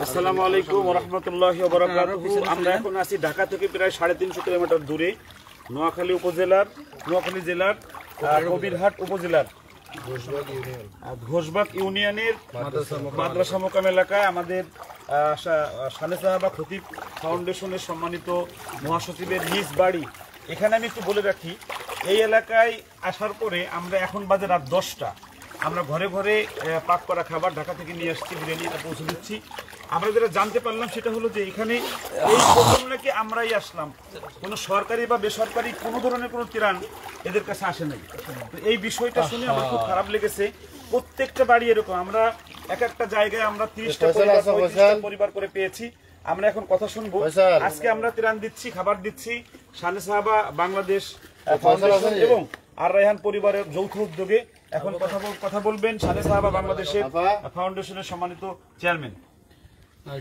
আসসালামু আলাইকুম ওয়া রাহমাতুল্লাহি ওয়া বারাকাতুহু। আমরা এখন আছি ঢাকা থেকে প্রায় 350 কিলোমিটার দূরে নোয়াখালী জেলার কবিরহাট উপজেলার ঘোষবাগ ইউনিয়নের মাদ্রাসা মোকাম এলাকায় আমাদের শানে সাহাবা খতিব ফাউন্ডেশনের সম্মানিত মহাসচিবের নিজ বাড়ি। এখানে আমি একটু বলে রাখি, এই এলাকায় আসার পরে আমরা এখন বাজে রাত 10টা, আমরা ঘরে ঘরে পাক করা খাবার ঢাকা থেকে নিয়ে আসছি, বিরিয়ানি এটা পৌঁছে দিচ্ছি। আমরা যেটা জানতে পারলাম সেটা হলো যে এখানে এই প্রথম নাকি আমরাই আসলাম, কোনো সরকারি বা বেসরকারি কোনো ধরনের কোনো ত্রাণ এদের কাছে আসে নাই। তো এই বিষয়টা শুনে আমার খুব খারাপ লেগেছে। প্রত্যেকটা বাড়ি এরকম, আমরা এক একটা জায়গায় আমরা 30টা পরিবার করে পেয়েছি। আমরা এখন কথা শুনবো। আজকে আমরা ত্রাণ দিচ্ছি, খাবার দিচ্ছি শানে সাহাবা বাংলাদেশ ফাউন্ডেশন এবং আর রায়হান পরিবারের যৌথ উদ্যোগে। এখন কথা বলবেন শানে সাহাবা বাংলাদেশের ফাউন্ডেশনের সম্মানিত চেয়ারম্যান।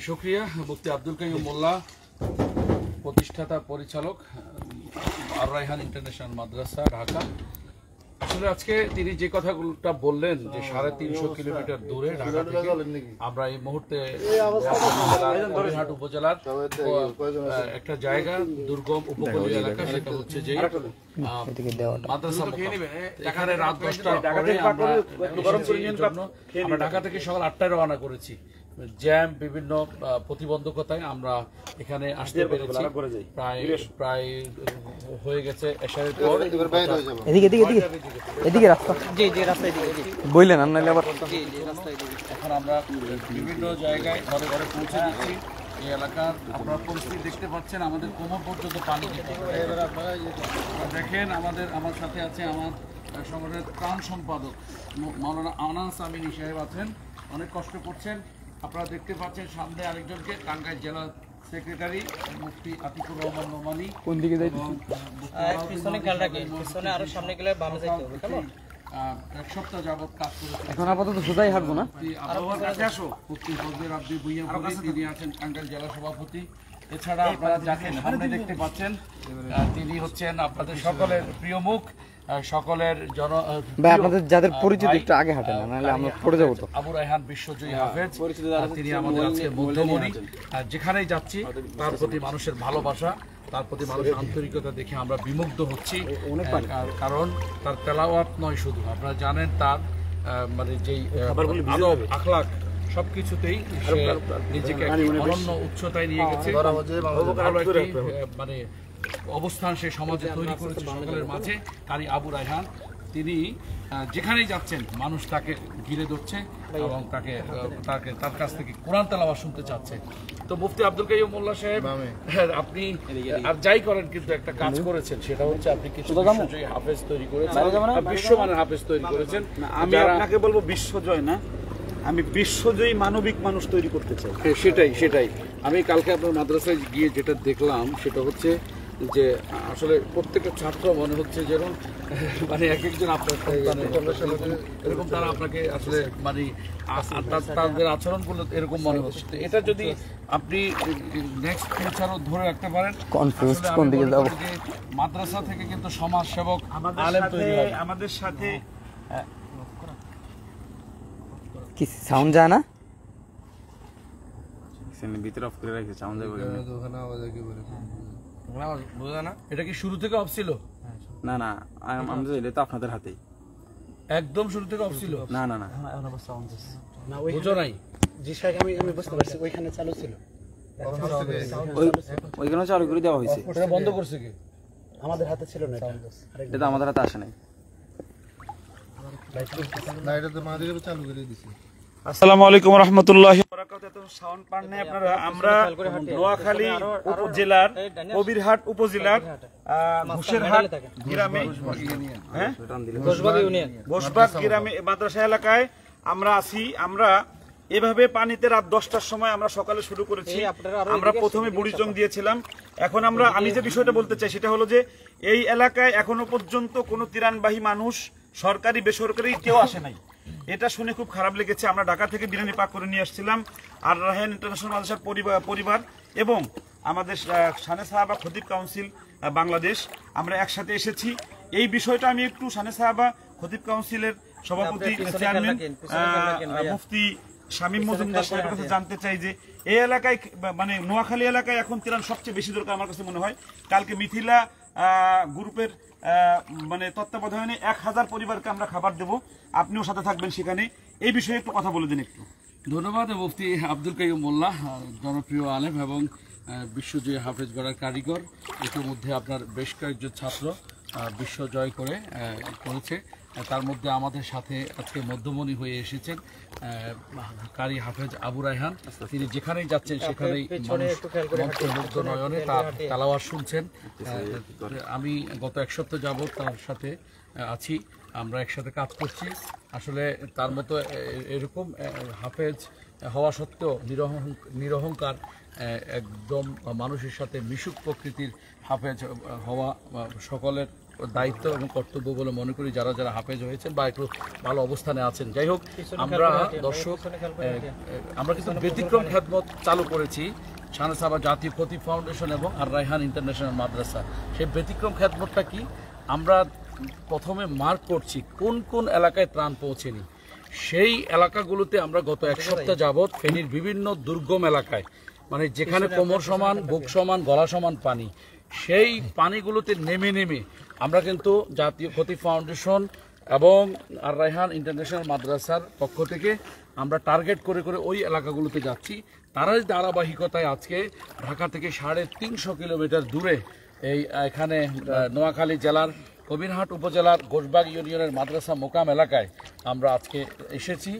শুকরিয়া। মুফতি আব্দুল কাইয়ুম মোল্লা, প্রতিষ্ঠাতা পরিচালক আর রায়হান ইন্টারন্যাশনাল মাদ্রাসা, ঢাকা। আসলে আজকে তিনি যে কথাগুলোটা বললেন যে 350 কিলোমিটার দূরে ঢাকা থেকে আমরা এই মুহূর্তে কবিরহাট উপজেলার একটা জায়গা, দুর্গম উপকূলীয় এলাকা, সেটা হচ্ছে যে মাদ্রাসা। এখানে রাত 10টার পরে আমরা ঢাকা থেকে সকাল 8টায় রওনা করেছি। জ্যাম, বিভিন্ন প্রতিবন্ধকতায় আমরা এখানে আসতে পেরেছি। প্রায় হয়ে গেছে এশারের পর। এদিকে রাস্তা বললেন আবার। এখন আমরা বিভিন্ন জায়গায় ঘরে ঘরে পৌঁছে দিচ্ছি। এই এলাকার আপনারা পরিস্থিতি দেখতে পাচ্ছেন, আমাদের কোমর পর্যন্ত পানি। দেখেন আমার সাথে আছে আমার সংগঠনের ত্রাণ সম্পাদক মাওলানা আনাস আমিনী সাহেব আছেন, অনেক কষ্ট করছেন। আপনারা দেখতে পাচ্ছেন সামনে আরেকজনকে, টাঙ্গাইল জেলা সেক্রেটারি মুফতি আতিকুর রহমান নোমানী। কোন দিকে পিছনে খেয়াল রাখেন, পিছনে আরো সামনে গেলে বামে যাইতে হবে। কেমন? এক সপ্তাহ যাবত কাজ করেছে। এখন আপাতত সোজাই হাঁটবো না। তিনি আছেন টাঙ্গাইল জেলা সভাপতি। এছাড়া আপনারা যাকে সামনে দেখতে পাচ্ছেন তিনি হচ্ছেন আপনাদের সকলের প্রিয় মুখ, সকলের আপনাদের যাদের পরিচিত একটু আগে হাঁটেন, নাহলে আমরা পড়ে যাবো। তো আবু রায়হান বিশ্বজয়ী হাফেজ, তিনি আমাদের আজকে মধ্যমণি। যেখানেই যাচ্ছি তার প্রতি মানুষের ভালোবাসা, তার প্রতি মানুষের আন্তরিকতা দেখে আমরা বিমুগ্ধ হচ্ছি। কারণ তার তেলাওয়াত নয় শুধু, আপনারা জানেন তার মানে যেই আদব আখলাক সবকিছুতেই নিজেকে অনন্য উচ্চতায় নিয়ে গেছে। মানে অবস্থান সে সমাজে তৈরি করেছে সকলের মাঝে। কারি আবু রায়হান তিনি যেখানেই যাচ্ছেন মানুষ তাকে ঘিরে ধরছে এবং তার কাছ থেকে কোরআন তেলাওয়াত শুনতে চাচ্ছে। তো মুফতি আব্দুল কাইয়ুম মোল্লা সাহেব, আপনি আর যাই করেন কিন্তু একটা কাজ করেছেন, সেটা হচ্ছে আপনি কিছু বিশ্বজয়ী হাফেজ তৈরি করেছেন, বিশ্বমানের হাফেজ তৈরি করেছেন। আমি আপনাকে বলবো বিশ্বজয় না, আমি বিশ্বজয়ী মানবিক মানুষ তৈরি করতে চাই। সেটাই আমি কালকে আপনার মাদ্রাসায় গিয়ে যেটা দেখলাম সেটা হচ্ছে যে আসলে প্রত্যেকটা ছাত্র মনে হচ্ছে যেরকম মানে এক একজন আপনার এরকম তারা আপনাকে আসলে মানে তাদের আচরণগুলো এরকম মনে হচ্ছে। এটা যদি আপনি নেক্সট ফিউচারও ধরে রাখতে পারেন, মাদ্রাসা থেকে কিন্তু সমাজ সেবক আমাদের সাথে কি সাউন্ড যায় না, ভিতরে অফ করে রাখছে, সাউন্ড যাবে না। এটা কি শুরু থেকে অফ ছিল? না না, আমরা এটা তো আপনাদের হাতেই, একদম শুরু থেকে অফ ছিল। না না না, বুঝো নাই? আমি বুঝতে পারছি, ওইখানে চালু ছিল, ওইখানে চালু করে দেওয়া হয়েছে। ওটা বন্ধ করছে কি? আমাদের হাতে ছিল না, এটা তো আমাদের হাতে আসে নাই। আসসালামু আলাইকুম ওয়া রাহমাতুল্লাহি ওয়া বারাকাতুহু। সাউন্ড পান নাই আপনারা? আমরা নোয়াখালী উপজেলার কবিরহাট উপজেলার ঘোষেরহাট গ্রামে, ঘোষবাগ গ্রামে মাদ্রাসা এলাকায় আমরা আছি। আমরা এভাবে পানিতে রাত 10টার সময় আমরা সকালে শুরু করেছি। আমরা প্রথমে বুড়িচং দিয়েছিলাম। এখন আমি যে বিষয়টা বলতে চাই সেটা হলো যে এই এলাকায় এখনো পর্যন্ত কোনো ত্রাণবাহী মানুষ সরকারি বেসরকারি কেউ আসে নাই। এটা শুনে খুব খারাপ লেগেছে। আমরা ঢাকা থেকে বিরিয়ানি পাক করে নিয়ে আসছিলাম, আর রায়হান ইন্টারন্যাশনাল মাদ্রাসার পরিবার এবং আমাদের শানে সাহাবা খতিব কাউন্সিল বাংলাদেশ, আমরা একসাথে এসেছি। এই বিষয়টা আমি একটু শানে সাহাবা খতিব কাউন্সিলের সভাপতি চেয়ারম্যান মুফতি শামীম মজুমদার সাহেবের কাছে জানতে চাই যে এই এলাকায় মানে নোয়াখালী এলাকায় এখন ত্রাণ সবচেয়ে বেশি দরকার আমার কাছে মনে হয়। কালকে মিথিলা গ্রুপের মানে তত্ত্বাবধানে 1000 পরিবারকে আমরা খাবার দেব, আপনিও সাথে থাকবেন সেখানে, এই বিষয়ে একটু কথা বলে দিন একটু। ধন্যবাদ মুফতি আব্দুল কাইয়ুম মোল্লা, জনপ্রিয় আলেম এবং বিশ্বজয়ী হাফেজ গড়ার কারিগর। ইতিমধ্যে আপনার বেশ কয়েকজন ছাত্র বিশ্ব জয় করেছে। তার মধ্যে আমাদের সাথে আজকে মধ্যমণি হয়ে এসেছেন কারি হাফেজ আবু রায়হান। তিনি যেখানেই যাচ্ছেন সেখানেই মুগ্ধ নয়নে তার তালাওয়াত শুনছেন। আমি গত এক সপ্তাহ যাবৎ তার সাথে আছি, আমরা একসাথে কাজ করছি। আসলে তার মতো এরকম হাফেজ হওয়া সত্ত্বেও নিরহংকার একদম মানুষের সাথে মিশুক প্রকৃতির হাফেজ হওয়া সকলের দায়িত্ব এবং কর্তব্য বলে মনে করি, যারা যারা হাফেজ হয়েছেন বা একটু ভালো অবস্থানে আছেন। যাই হোক, আমরা দর্শক আমরা কিন্তু ব্যতিক্রম খেদমত চালু করেছি শানে সাবা জাতীয় খতিব ফাউন্ডেশন এবং আর রায়হান ইন্টারন্যাশনাল মাদ্রাসা। সেই ব্যতিক্রম খেদমতটা কি, আমরা প্রথমে মার্ক করছি কোন কোন এলাকায় ত্রাণ পৌঁছেনি। সেই এলাকাগুলোতে আমরা গত এক সপ্তাহ যাবৎ ফেনীর বিভিন্ন দুর্গম এলাকায়, মানে যেখানে কোমর সমান, বুক সমান, গলা সমান পানি, সেই পানিগুলোতে নেমে নেমে আমরা কিন্তু জাতীয় খতিব ফাউন্ডেশন এবং আর রায়হান ইন্টারন্যাশনাল মাদ্রাসার পক্ষ থেকে আমরা টার্গেট করে করে ওই এলাকাগুলোতে যাচ্ছি। তারাই ধারাবাহিকতায় আজকে ঢাকা থেকে 350 কিলোমিটার দূরে এখানে নোয়াখালী জেলার কবিরহাট উপজেলার গোসবাগ ইউনিয়নের মাদ্রাসা মোকাম এলাকায় আমরা আজকে এসেছি।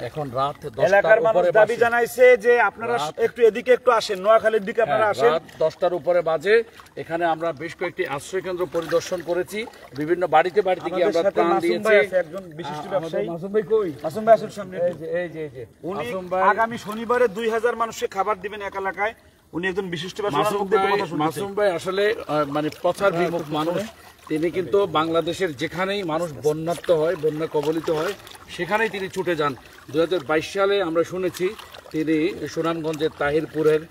এখন রাত 10টার উপরে দাবি জানাইছে যে আপনারা একটু এদিকে একটু আসেন, নোয়াখালীর দিকে আপনারা আসেন। রাত 10টার উপরে বাজে। এখানে আমরা বেশ কয়েকটি আশ্রয় কেন্দ্র পরিদর্শন করেছি, বিভিন্ন বাড়িতে বাড়িতে গিয়ে আমরা ত্রাণ দিয়েছি। একজন বিশিষ্ট ব্যবসায়ী মাসুম ভাই কই? মাসুম ভাই আসুন সামনে। এই যে উনি আগামী শনিবারে 2000 মানুষকে খাবার দিবেন এক এলাকায়। উনি একজন বিশিষ্ট ব্যবসায়ী। মাসুম ভাই আসলে মানে প্রচার বিমুখ মানুষ। তিনি কিন্তু বাংলাদেশের যেখানেই মানুষ বন্যার্ত হয়, বন্যা কবলিত হয়, সেখানেই তিনি ছুটে যান। 2022 সালে আমরা শুনেছি তিনি সুনামগঞ্জের তাহিরপুরের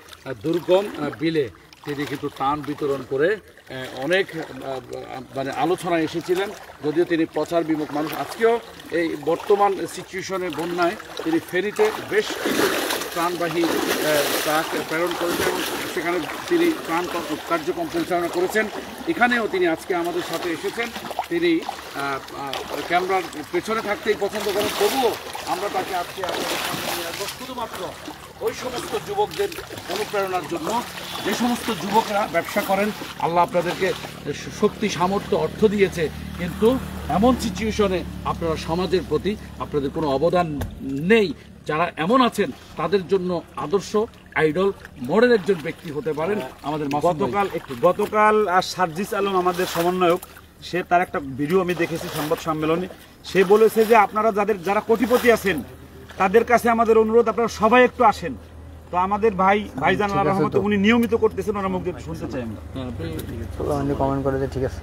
দুর্গম বিলে তিনি কিন্তু ত্রাণ বিতরণ করে অনেক মানে আলোচনায় এসেছিলেন, যদিও তিনি প্রচার বিমুখ মানুষ। আজকেও এই বর্তমান সিচুয়েশনের বন্যায় তিনি ফেনীতে বেশ কিছু ত্রাণবাহী ট্রাক প্রেরণ করেছেন এবং সেখানে তিনি ত্রাণ কার্যক্রম পরিচালনা করেছেন। এখানেও তিনি আজকে আমাদের সাথে এসেছেন। তিনি ক্যামেরার পেছনে থাকতেই পছন্দ করেন, তবুও আমরা তাকে আজকে আপনাদের সামনে নিয়ে আসবো শুধুমাত্র ওই সমস্ত যুবকদের অনুপ্রেরণার জন্য যে সমস্ত যুবকরা ব্যবসা করেন। আল্লাহ আপনাদেরকে শক্তি, সামর্থ্য, অর্থ দিয়েছে, কিন্তু এমন সিচুয়েশনে আপনারা সমাজের প্রতি আপনাদের কোনো অবদান নেই। যারা এমন আছেন তাদের জন্য আদর্শ আইডল মডেল একজন ব্যক্তি হতে পারেন আমাদের। গতকাল সার্জিস আলম আমাদের সমন্বয়ক, সে তার একটা ভিডিও আমি দেখেছি সংবাদ সম্মেলনে। সে বলেছে যে আপনারা যারা কোটিপতি আছেন তাদের কাছে আমাদের অনুরোধ, আপনারা সবাই একটু আসেন। তো আমাদের ভাইজান আল্লাহর রহমতে উনি নিয়মিত করতেছেন, ওনার মুখ দিয়ে শুনতে চাই আমরা। কমেন্ট করে ঠিক আছে।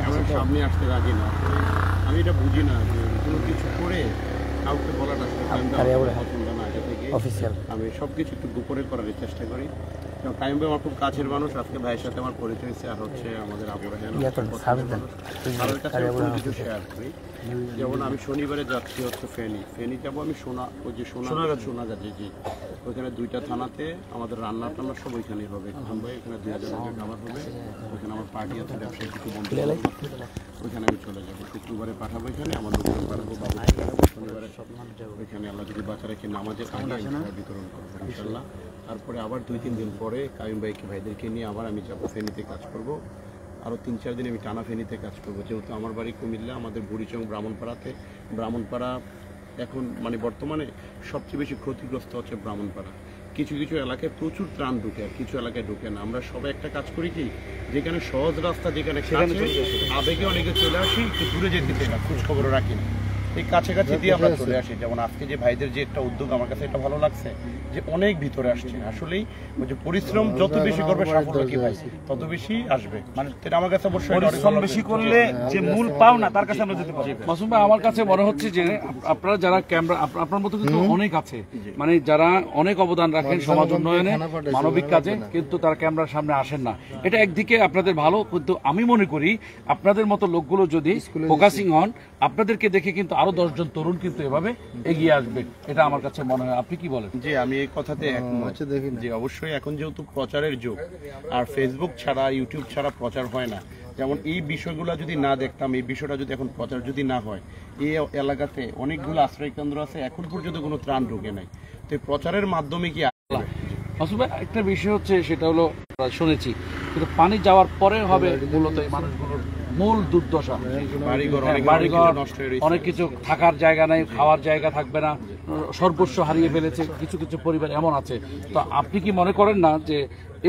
আমার সামনে আসতে রাজি না, আমি এটা বুঝি না যে কোনো কিছু করে কাউকে বলাটা পছন্দ না। আগে থেকে আমি সব কিছু একটু দুপুরে করার চেষ্টা করি। কাইম ভাই আমার খুব কাছের মানুষ, আজকে ভাইয়ের সাথে আমার পরিচয় হয়েছে, আর হচ্ছে আমাদের আবু রায়হান কিছু শেয়ার করি। যেমন আমি শনিবারে যাচ্ছি হচ্ছে ফেনী যাবো আমি সোনাগাছি, জি ওইখানে 2টা থানাতে আমাদের রান্না টান্না সব ওইখানেই হবে। ভাই ওখানে 2000 টাকা খাবার হবে, ওইখানে আমার পার্টি আছে, ব্যবসায়ী কিছু বন্ধু, ওইখানে আমি চলে যাবো। শুক্রবারে পাঠাবো এখানে, আমার লোকজন পাঠাবো, বাবু পাঠাবো। শনিবারে ওইখানে আল্লাহ যদি বাঁচা রেখে নামাজের আগে বিতরণ করবো ইনশাল্লাহ। তারপরে আবার 2-3 দিন পরে কাইম ভাইদেরকে নিয়ে আবার আমি যাবো ফেনীতে কাজ করব। আরও 3-4 দিন আমি টানা ফেনীতে কাজ করবো, যেহেতু আমার বাড়ি কুমিল্লা, আমাদের বুড়িচং ব্রাহ্মণপাড়া এখন মানে বর্তমানে সবচেয়ে বেশি ক্ষতিগ্রস্ত হচ্ছে ব্রাহ্মণপাড়া। কিছু কিছু এলাকায় প্রচুর ত্রাণ ঢুকে, আর কিছু এলাকায় ঢুকে না। আমরা সবাই একটা কাজ করি কি, যেখানে সহজ রাস্তা, যেখানে আবেগে অনেকে চলে আসি, একটু দূরে যেতে চাই না, খোঁজ খবরও রাখি না। এই কাছাকাছি দিয়ে আমরা চলে আসি। যেমন আজকে যে ভাইদের যে একটা উদ্যোগ, আমার কাছে এটা ভালো লাগছে যে অনেক ভিতরে আসছে। আসলেই ওই যে পরিশ্রম যত বেশি করবে সাফল্য কি ভাই তত বেশি আসবে, মানে এটা আমার কাছে অবশ্যই এটা অনেক পরিশ্রম ভালো বেশি লাগছে। করলে যে মূল পাও না তার কাছে আমরা যেতে পারি। মাসুম ভাই, আমার কাছে মনে হচ্ছে যে আপনারা যারা ক্যামেরা, আপনার মতো কিন্তু অনেক আছে, মানে যারা অনেক অবদান রাখেন সমাজ উন্নয়নে, মানবিক কাজে, কিন্তু তারা ক্যামেরার সামনে আসেন না। এটা একদিকে আপনাদের ভালো, কিন্তু আমি মনে করি আপনাদের মতো লোকগুলো যদি ফোকাসিং হন, আপনাদেরকে দেখে কিন্তু আরো 10 জন তরুণ কিন্তু এভাবে এগিয়ে আসবে, এটা আমার কাছে মনে হয়। আপনি কি বলেন? জি, আমি এই কথাতে একমত যে অবশ্যই এখন যেহেতু প্রচারের যুগ, আর ফেসবুক ছাড়া ইউটিউব ছাড়া প্রচার হয় না। যেমন এই বিষয়গুলো যদি না দেখতাম, এই বিষয়টা যদি এখন প্রচার যদি না হয়, এই এলাকাতে অনেকগুলো আশ্রয় কেন্দ্র আছে, এখন পর্যন্ত কোনো ত্রাণ ঢুকে নাই। তো এই প্রচারের মাধ্যমে কি মাসুম ভাই, একটা বিষয় হচ্ছে, সেটা হলো শুনেছি, কিন্তু পানি যাওয়ার পরে হবে মূলত এই মানুষগুলোর মূল দুর্দশা। বাড়িঘর হ্যাঁ, অনেক বাড়িঘর কিছু নষ্ট হয়ে রয়েছে। অনেক কিছু, থাকার জায়গা নাই, খাওয়ার জায়গা থাকবে না, সর্বস্ব হারিয়ে ফেলেছে কিছু কিছু পরিবার এমন আছে। তো আপনি কি মনে করেন না যে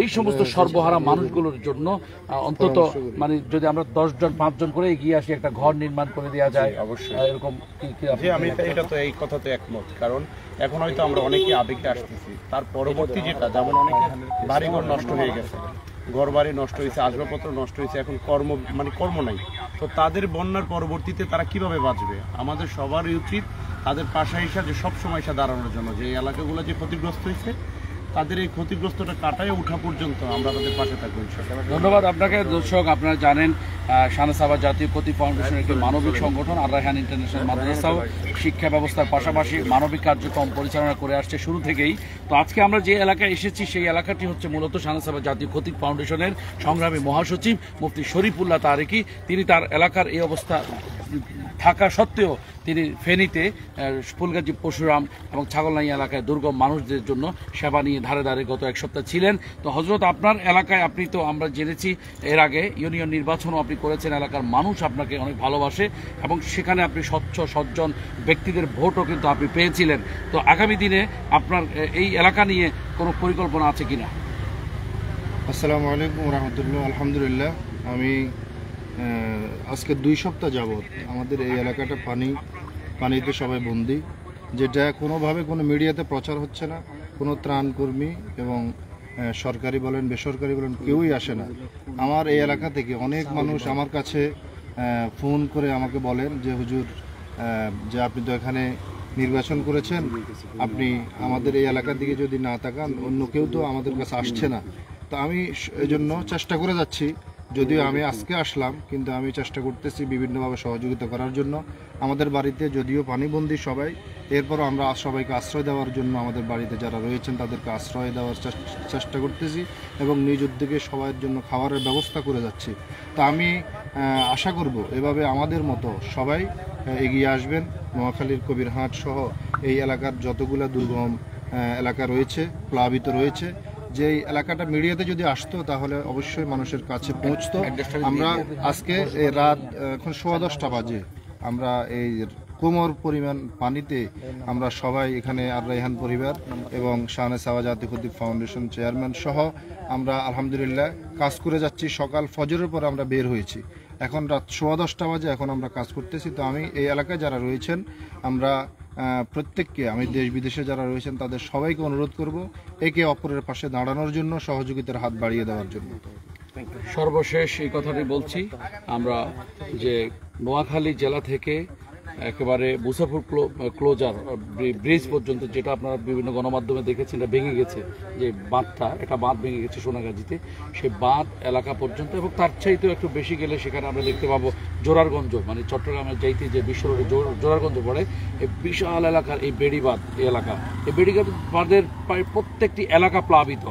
এই সমস্ত সর্বহারা মানুষগুলোর জন্য অন্তত মানে যদি আমরা 10 জন 5 জন করে এগিয়ে আসি, একটা ঘর নির্মাণ করে দেওয়া যায়? অবশ্যই। এরকম কি যে আমি এটা তো এই কথাতে একমত, কারণ এখন হয়তো আমরা অনেকে আবেগে আসতেছি, তার পরবর্তী যেটা, যেমন অনেকে বাড়িঘর নষ্ট হয়ে গেছে, ঘর বাড়ি নষ্ট হয়েছে, আসবাবপত্র নষ্ট হয়েছে, এখন কর্ম নাই। তো তাদের বন্যার পরবর্তীতে তারা কিভাবে বাঁচবে? আমাদের সবারই উচিত তাদের পাশে এসে যে সব সময় এসে দাঁড়ানোর জন্য, যে এই এলাকাগুলো যে ক্ষতিগ্রস্ত হয়েছে তাদের এই ক্ষতিগ্রস্তটা কাটায় ওঠা পর্যন্ত আমরা তাদের পাশে থাকবো ইনশাআল্লাহ। ধন্যবাদ আপনাকে। দর্শক, আপনারা জানেন শাহনেসাবা জাতীয় ক্ষতি ফাউন্ডেশন একটি মানবিক সংগঠন। আর রায়হান ইন্টারন্যাশনাল মাদ্রাসাও শিক্ষা ব্যবস্থার পাশাপাশি মানবিক কার্যক্রম পরিচালনা করে আসছে শুরু থেকেই। তো আজকে আমরা যে এলাকায় এসেছি, সেই এলাকাটি হচ্ছে মূলত শাহনেসাবা জাতীয় ক্ষতি ফাউন্ডেশনের সংগ্রামী মহাসচিব মুফতি শরীফুল্লাহ তারেকি। তিনি তার এলাকার এই অবস্থা থাকা সত্ত্বেও তিনি ফেনীতে ফুলগাজী, পরশুরাম এবং ছাগলনাই এলাকায় দুর্গম মানুষদের জন্য সেবা নিয়ে ধারে ধারে গত 1 সপ্তাহ ছিলেন। তো হযরত, আপনার এলাকায় আপনি তো আমরা জেনেছি এর আগে ইউনিয়ন নির্বাচনও আপনি করেছেন, এলাকার মানুষ আপনাকে অনেক ভালোবাসে এবং সেখানে আপনি স্বচ্ছ সজ্জন ব্যক্তিদের ভোটও কিন্তু আপনি পেয়েছিলেন। তো আগামী দিনে আপনার এই এলাকা নিয়ে কোনো পরিকল্পনা আছে কিনা? আসসালামু আলাইকুম রহমতুল্লাহ। আলহামদুলিল্লাহ, আমি আজকে 2 সপ্তাহ যাবৎ আমাদের এই এলাকাটা পানিতে সবাই বন্দি, যেটা কোনোভাবে কোনো মিডিয়াতে প্রচার হচ্ছে না। কোনো ত্রাণকর্মী এবং সরকারি বলেন বেসরকারি বলেন কেউই আসে না। আমার এই এলাকা থেকে অনেক মানুষ আমার কাছে ফোন করে আমাকে বলেন যে হুজুর, যে আপনি তো এখানে নির্বাচন করেছেন, আপনি আমাদের এই এলাকার দিকে যদি না তাকান, অন্য কেউ তো আমাদের কাছে আসছে না। তো আমি এই জন্য চেষ্টা করে যাচ্ছি, যদিও আমি আজকে আসলাম, কিন্তু আমি চেষ্টা করতেছি বিভিন্নভাবে সহযোগিতা করার জন্য। আমাদের বাড়িতে যদিও পানিবন্দী সবাই, এরপরও আমরা সবাইকে আশ্রয় দেওয়ার জন্য আমাদের বাড়িতে যারা রয়েছেন তাদেরকে আশ্রয় দেওয়ার চেষ্টা করতেছি এবং নিজ উদ্যোগে সবার জন্য খাবারের ব্যবস্থা করে যাচ্ছি। তা আমি আশা করব এভাবে আমাদের মতো সবাই এগিয়ে আসবেন। নোয়াখালীর কবিরহাট সহ এই এলাকার যতগুলো দুর্গম এলাকা রয়েছে, প্লাবিত রয়েছে, যে এলাকাটা মিডিয়াতে যদি আসতো তাহলে অবশ্যই মানুষের কাছে পৌঁছতো। আমরা আজকে রাত এখন 10:15 বাজে, আমরা এই কোমর পরিমাণ পানিতে আমরা সবাই এখানে আর রায়হান পরিবার এবং শাহনেসাবা জাতীয় ক্ষতি ফাউন্ডেশন চেয়ারম্যান সহ আমরা আলহামদুলিল্লাহ কাজ করে যাচ্ছি। সকাল ফজরের পর আমরা বের হয়েছি, এখন রাত 10:15 বাজে, এখন আমরা কাজ করতেছি। তো আমি এই এলাকায় যারা রয়েছেন, আমরা প্রত্যেককে, আমি দেশ বিদেশে যারা রয়েছেন তাদের সবাইকে অনুরোধ করব একে অপরের পাশে দাঁড়ানোর জন্য, সহযোগিতার হাত বাড়িয়ে দেওয়ার জন্য। সর্বশেষ এই কথাটি বলছি, আমরা যে নোয়াখালী জেলা থেকে একেবারে মুসাফর ক্লোজার ব্রিজ পর্যন্ত, যেটা আপনারা বিভিন্ন গণমাধ্যমে দেখেছেন, এটা ভেঙে গেছে, যে বাঁধটা, একটা বাঁধ ভেঙে গেছে সোনাগাজীতে, সেই বাঁধ এলাকা পর্যন্ত, এবং তার চাইতেও একটু বেশি গেলে সেখানে আমরা দেখতে পাবো জোরারগঞ্জ, মানে চট্টগ্রামের যাইতে যে বিশ্ব রোডে জোরারগঞ্জ পড়ে, এই বিশাল এলাকার এই বেড়িবাঁধ এলাকা, এই বেড়িবাঁধের প্রায় প্রত্যেকটি এলাকা প্লাবিত,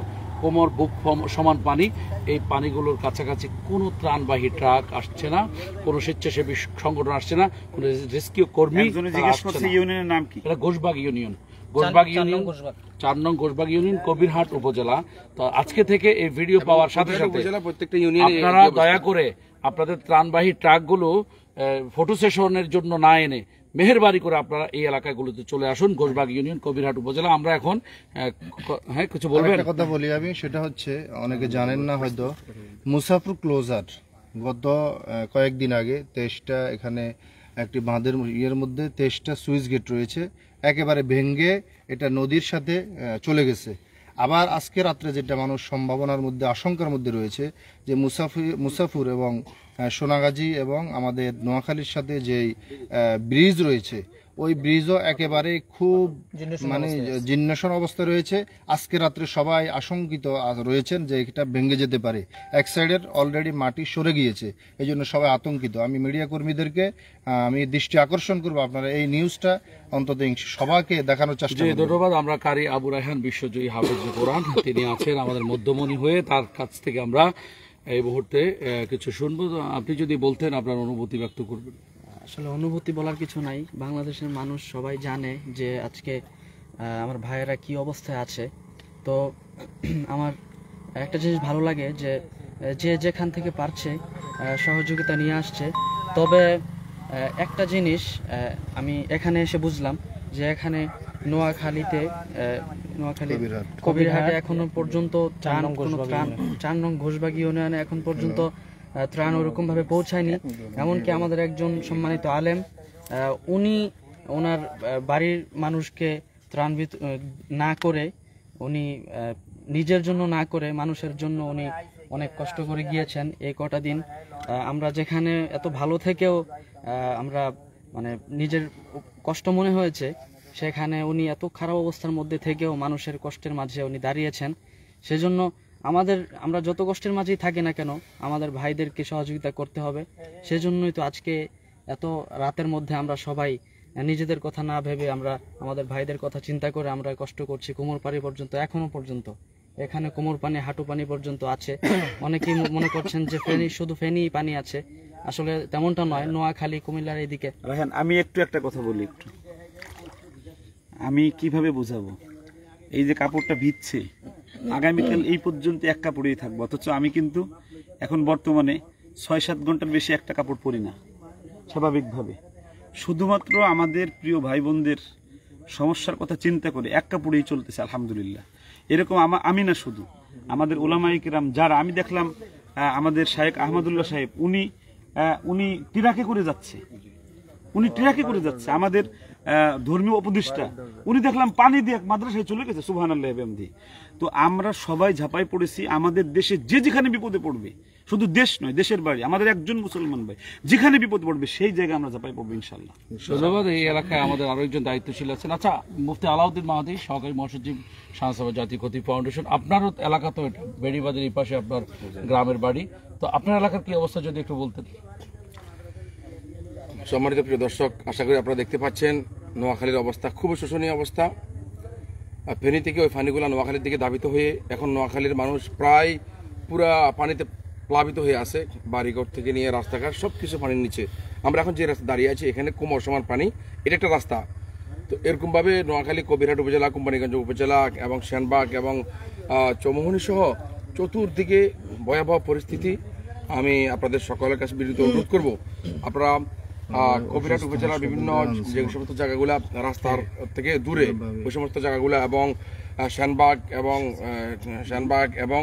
কোমর বুক সমান পানি। এই পানিগুলোর কাছাকাছি কোনো ত্রাণবাহী ট্রাক আসছে না, কোনো স্বেচ্ছাসেবী সংগঠন আসছে না, কোনো রেস্কিউ কর্মী আসছে না। ইউনিয়নের নাম কি? এটা ঘোষবাগ ইউনিয়ন, 4 নং ঘোষবাগ ইউনিয়ন, কবিরহাট উপজেলা। তো আজকে থেকে এই ভিডিও পাওয়ার সাথে সাথে প্রত্যেকটা ইউনিয়নে আপনারা দয়া করে আপনাদের ত্রাণবাহী ট্রাকগুলো ফটো সেশনের জন্য না এনে মেহেরবানি করে আপনারা এই এলাকাগুলোতে চলে আসুন, ঘোষবাগ ইউনিয়ন, কবিরহাট উপজেলা। আমরা এখন হ্যাঁ কিছু বলবেন? একটা কথা বলি আমি, সেটা হচ্ছে অনেকে জানেন না হয়তো, মুসাফর ক্লোজার গত কয়েকদিন আগে 23টা এখানে একটি বাঁধের ইয়ের মধ্যে 23টা সুইচ গেট রয়েছে, একেবারে ভেঙ্গে এটা নদীর সাথে চলে গেছে। আবার আজকে রাত্রে যেটা মানুষ সম্ভাবনার মধ্যে আশঙ্কার মধ্যে রয়েছে যে মুসাফুর এবং সোনাগাজী এবং আমাদের নোয়াখালীর সাথে যেই ব্রিজ রয়েছে ওই ব্রিজও একেবারে খুব মানে জীর্ণাসন অবস্থা রয়েছে। আজকে রাত্রে সবাই আশঙ্কিত রয়েছেন যে এটা ভেঙে যেতে পারে। এক সাইডের অলরেডি মাটি সরে গিয়েছে, এই জন্য সবাই আতঙ্কিত। আমি মিডিয়া কর্মীদেরকে আমি দৃষ্টি আকর্ষণ করবো, আপনারা এই নিউজটা অন্তত সবাইকে দেখানোর চেষ্টা করবেন। ধন্যবাদ। আমরা কারি আবু রায়হান বিশ্বজয়ী হাফেজ কোরআন, তিনি আছেন আমাদের মধ্যমণি হয়ে, তার কাছ থেকে আমরা এই মুহূর্তে কিছু শুনবো। আপনি যদি বলতেন আপনার অনুভূতি ব্যক্ত করবেন। আসলে অনুভূতি বলার কিছু নাই, বাংলাদেশের মানুষ সবাই জানে যে আজকে আমার ভাইয়েরা কি অবস্থায় আছে। তো আমার একটা জিনিস ভালো লাগে যে যে যেখান থেকে পারছে সহযোগিতা নিয়ে আসছে। তবে একটা জিনিস আমি এখানে এসে বুঝলাম যে এখানে নোয়াখালীতে কবিরহাটে এখনো পর্যন্ত 4 নং ঘোষবাগী ইউনিয়নে এখন পর্যন্ত ত্রাণ ওরকম ভাবে পৌঁছায়নি। এমনকি আমাদের একজন সম্মানিত আলেম উনি ওনার বাড়ির মানুষকে ত্রাণ না করে, উনি নিজের জন্য না করে মানুষের জন্য উনি অনেক কষ্ট করে গিয়েছেন এই কটা দিন। আমরা যেখানে এত ভালো থেকেও আমরা মানে নিজের কষ্ট মনে হয়েছে, সেখানে উনি এত খারাপ অবস্থার মধ্যে থেকেও মানুষের কষ্টের মাঝে উনি দাঁড়িয়েছেন। সেজন্য আমরা যত কষ্টের মাঝেই থাকি না কেন আমাদের ভাইদেরকে সহযোগিতা করতে হবে। সেজন্যই তো আজকে এত রাতের মধ্যে আমরা সবাই নিজেদের কথা না ভেবে আমরা আমাদের ভাইদের কথা চিন্তা করে আমরা কষ্ট করছি। কোমর পানি পর্যন্ত, এখনো পর্যন্ত এখানে কোমর পানি হাঁটু পানি পর্যন্ত আছে। অনেকেই মনে করছেন যে শুধু ফেনী পানি আছে, আসলে তেমনটা নয়। নোয়াখালী কুমিল্লার এইদিকে রায়হান, আমি একটা কথা বলি, আমি কিভাবে বোঝাবো? এই যে কাপড়টা ভিজছে, আগামীকাল এই পর্যন্ত এক কাপড়েই থাকবো, অথচ আমি কিন্তু এখন বর্তমানে 6-7 ঘন্টার বেশি একটা কাপড় পরি না স্বাভাবিকভাবে। শুধুমাত্র আমাদের প্রিয় ভাই বোনদের সমস্যার কথা চিন্তা করে এক কাপড়েই চলতেছে আলহামদুলিল্লাহ। এরকম আমি না, শুধু আমাদের ওলামায়ে কেরাম যারা, আমি দেখলাম আমাদের শায়েখ আহমদুল্লাহ সাহেব উনি ট্রাকে করে যাচ্ছে, আমাদের ধর্মীয় উপদেষ্টা উনি দেখলাম পানি দিয়ে মাদ্রাসায় চলে গেছে, সুবহানাল্লাহ বিহামদি। তো আমরা সবাই ঝাঁপাই পড়েছি। আমাদের দেশে যে যেখানে বিপদে পড়বে, শুধু দেশ নয়, দেশের বাড়ি, আমাদের একজন মুসলমান ভাই যেখানে বিপদ পড়বে সেই জায়গায় আমরা ঝাঁপাই পড়বো ইনশাল্লাহ। ধন্যবাদ। এই এলাকায় আমাদের আরো একজন দায়িত্বশীল আছেন। আচ্ছা, মুফতি আলাউদ্দিন মাহাদি, সহকারী মহাসচিব শাহসাবা জাতীয় খতিব ফাউন্ডেশন, আপনারও এলাকা তো এটা, বেড়িবাঁধের এই পাশে আপনার গ্রামের বাড়ি, তো আপনার এলাকার কি অবস্থা যদি একটু বলতেন। সম্মানিত প্রিয় দর্শক, আশা করি আপনারা দেখতে পাচ্ছেন নোয়াখালীর অবস্থা খুবই শোচনীয় অবস্থা। ফেনী থেকে ওই পানিগুলো নোয়াখালীর দিকে ধাবিত হয়ে এখন নোয়াখালীর মানুষ প্রায় পুরা পানিতে প্লাবিত হয়ে আছে। বাড়িঘর থেকে নিয়ে রাস্তাঘাট সব কিছু পানির নিচে। আমরা এখন যে রাস্তা দাঁড়িয়ে আছি এখানে কোমর সমান পানি, এটা একটা রাস্তা। তো এরকমভাবে নোয়াখালী কবিরহাট উপজেলা, কোম্পানিগঞ্জ উপজেলা এবং সেনবাগ এবং চৌমোহনী সহ চতুর্দিকে ভয়াবহ পরিস্থিতি। আমি আপনাদের সকলের কাছে বিনীত অনুরোধ করব, আপনারা কবিরহাট উপজেলার বিভিন্ন যে সমস্ত জায়গাগুলো রাস্তার থেকে দূরে ওই সমস্ত জায়গাগুলো এবং সেনবাগ এবং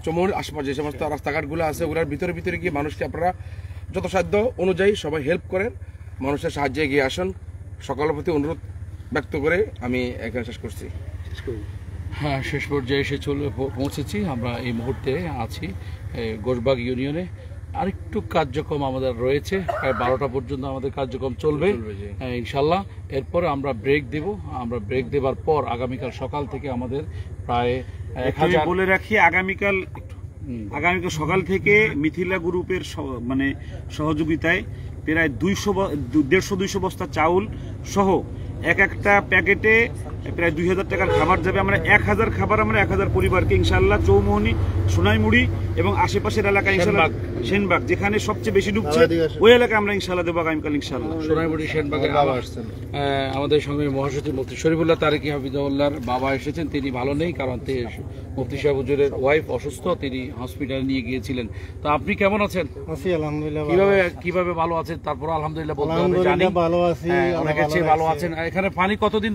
চৌমোহনীর আশেপাশে যে সমস্ত রাস্তাঘাটগুলো আছে ওগুলোর ভিতরে গিয়ে মানুষকে আপনারা যথাসাধ্য অনুযায়ী সবাই হেল্প করেন, মানুষের সাহায্যে এগিয়ে আসুন। সকলের প্রতি অনুরোধ ব্যক্ত করে আমি এখানে শেষ করছি। হ্যাঁ, শেষ পর্যায়ে এসে পৌঁছেছি। আমরা এই মুহূর্তে আছি ঘোষবাগ ইউনিয়নে। আরেকটু কার্যক্রম আমাদের রয়েছে, প্রায় 12টা পর্যন্ত আমাদের কার্যক্রম চলবে ইনশাল্লাহ। এরপরে আমরা ব্রেক দেব। আমরা ব্রেক দেবার পর আগামীকাল সকাল থেকে আমাদের প্রায় 1000 বলে রাখি, আগামীকাল সকাল থেকে মিথিলা গ্রুপের মানে সহযোগিতায় প্রায় 150-200 বস্তা চাউল সহ একটা প্যাকেটে প্রায় 2000 টাকার খাবার যাবে। আমরা 1000 খাবার আমরা 1000 পরিবারকে ইনশাল্লাহ চৌমোহনী, সোনাইমুড়ি এবং আশেপাশের এলাকা ইনশাল্লাহ, সেনবাগ যেখানে সবচেয়ে বেশি ডুবছে ওই এলাকায় আমরা ইনশাল্লাহ দেবো আগামীকাল ইনশাল্লাহ। সোনাইমুড়ি, সেনবাগে আমাদের সঙ্গে মহাসচিব মুফতি শরীফুল্লাহ তারেকি হাফিজাহুল্লাহর বাবা এসেছেন। তিনি ভালো নেই, কারণ মুফতি সাহেব হুজুরের ওয়াইফ অসুস্থ, তিনি হসপিটালে নিয়ে গিয়েছিলেন। তো আপনি কেমন আছেন? আছি আলহামদুলিল্লাহ। কিভাবে ভালো আছেন? তারপর আলহামদুলিল্লাহ বলতে হবে, জানি ভালো আছি, অনেকের চেয়ে ভালো আছেন। এখানে পানি কতদিন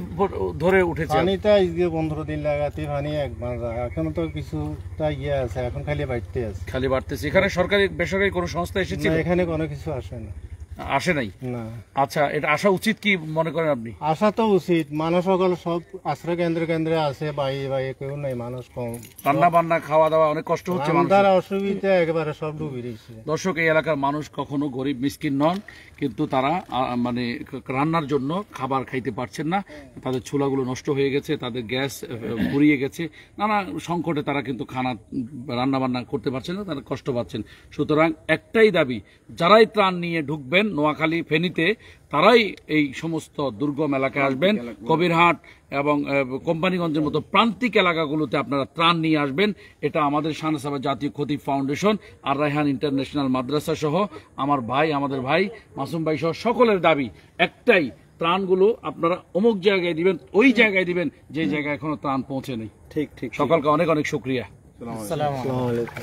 ধরে উঠেছে? পানিটা আজকে 15 দিন লাগাতে পানি একবার, এখন তো কিছুটা ইয়ে আছে, এখন খালি বাড়তে আছে, খালি বাড়তেছে। এখানে সরকারি বেসরকারি কোনো সংস্থা এসেছিল? এখানে কোনো কিছু আসে না। আসে নাই? না, আচ্ছা, এটা আসা উচিত কি মনে করেন আপনি? আসা তো উচিত। মানুষ সকল সব আশ্রয় কেন্দ্রে আছে, বাই কেউ নাই, মানুষ কম, রান্না বান্না খাওয়া দাওয়া অনেক কষ্ট হচ্ছে মানুষের। তার অসুবিধা একেবারে সব ডুবে রয়েছে। দর্শক, এই এলাকার মানুষ কখনো গরিব মিসকিন নন, কিন্তু তারা মানে রান্নার জন্য খাবার খাইতে পারছেন না। তাদের চুলাগুলো নষ্ট হয়ে গেছে, তাদের গ্যাস ফুরিয়ে গেছে, নানা সংকটে তারা কিন্তু রান্না বান্না করতে পারছেন না, তারা কষ্ট পাচ্ছেন। সুতরাং একটাই দাবি, যারাই ত্রাণ নিয়ে ঢুকবেন নোয়াখালী ফেনীতে, তারাই এই সমস্ত দুর্গম এলাকায় আসবেন। কবিরহাট এবং কোম্পানিগঞ্জের মতো প্রান্তিক এলাকাগুলোতে আপনারা ত্রাণ নিয়ে আসবেন। এটা আমাদের শাহনেসাবা জাতীয় খতিব ফাউন্ডেশন আর রায়হান ইন্টারন্যাশনাল মাদ্রাসা সহ আমাদের ভাই মাসুম ভাই সহ সকলের দাবি একটাই, ত্রাণগুলো আপনারা অমুক জায়গায় দিবেন, ওই জায়গায় দিবেন যে জায়গায় এখনো ত্রাণ পৌঁছে নেই। ঠিক ঠিক। সকলকে অনেক অনেক শুকরিয়া। আসসালামু আলাইকুম।